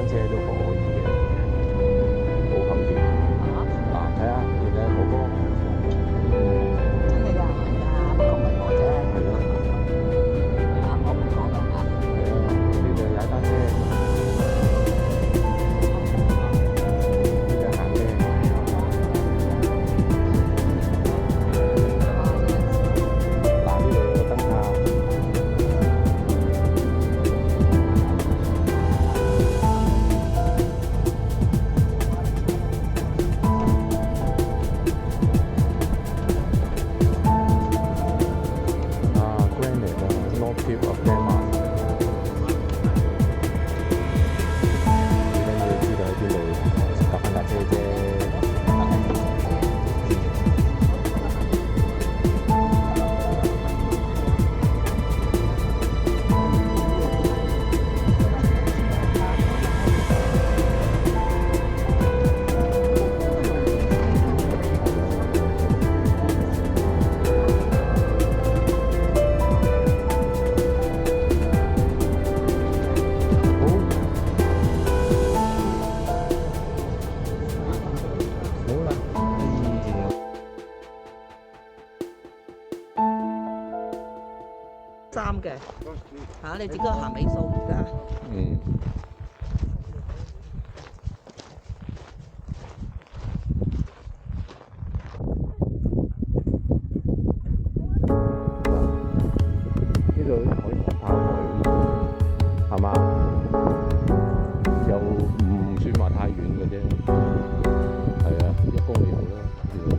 車都可以嘅，好方便。嗱，睇下你睇下哥哥，真係㗎，不過唔係我啫。係咯，我唔講㗎嚇。係啊，呢度踩單車，呢度行嘅。嗱，呢度有個燈塔。Granite 啊，North Cape of Denmark。最緊要知道喺邊度搭翻架車啫。好啦，衫嘅嚇，你自己行尾數而家。嗯。呢度可以跑去，係嘛？又唔算話太遠嘅啫。係啊，1公里度啦，呢度。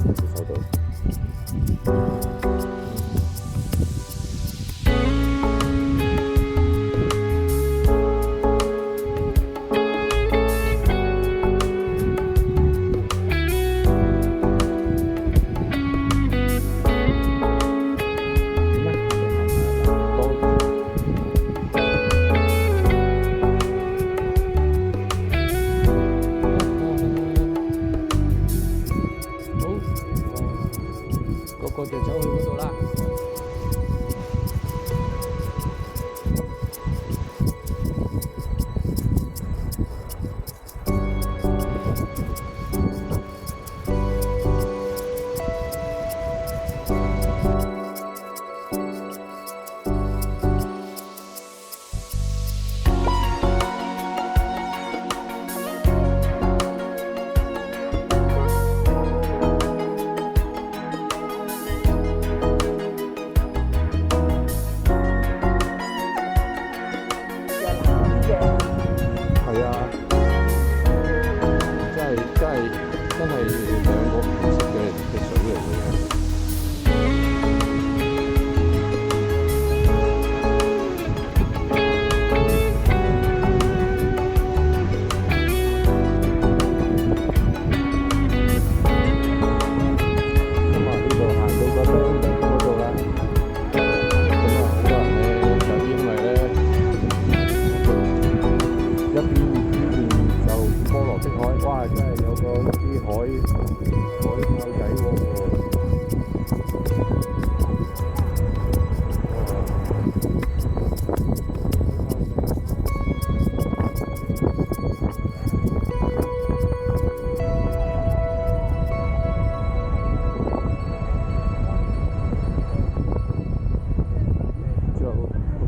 人哋收到。個就走去嗰度啦。係啊，真係兩個唔識嘅水嚟嘅。咁啊，呢度行到嗰度啦。咁啊，好多人咧就因為咧一邊就波羅的海，哇！真係有啲海豹仔喎。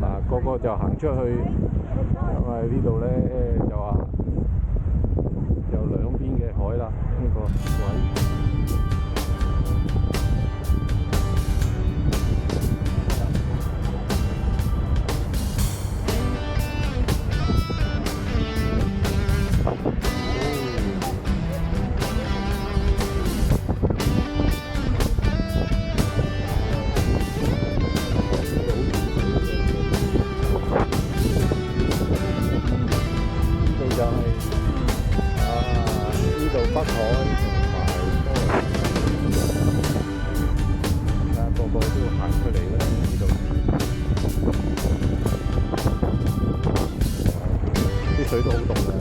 嗱，個個就行出去，因為呢度咧就話有兩邊嘅海啦，呢個位。北海同埋個個都行出嚟啦，呢度啲水都好凍嘅。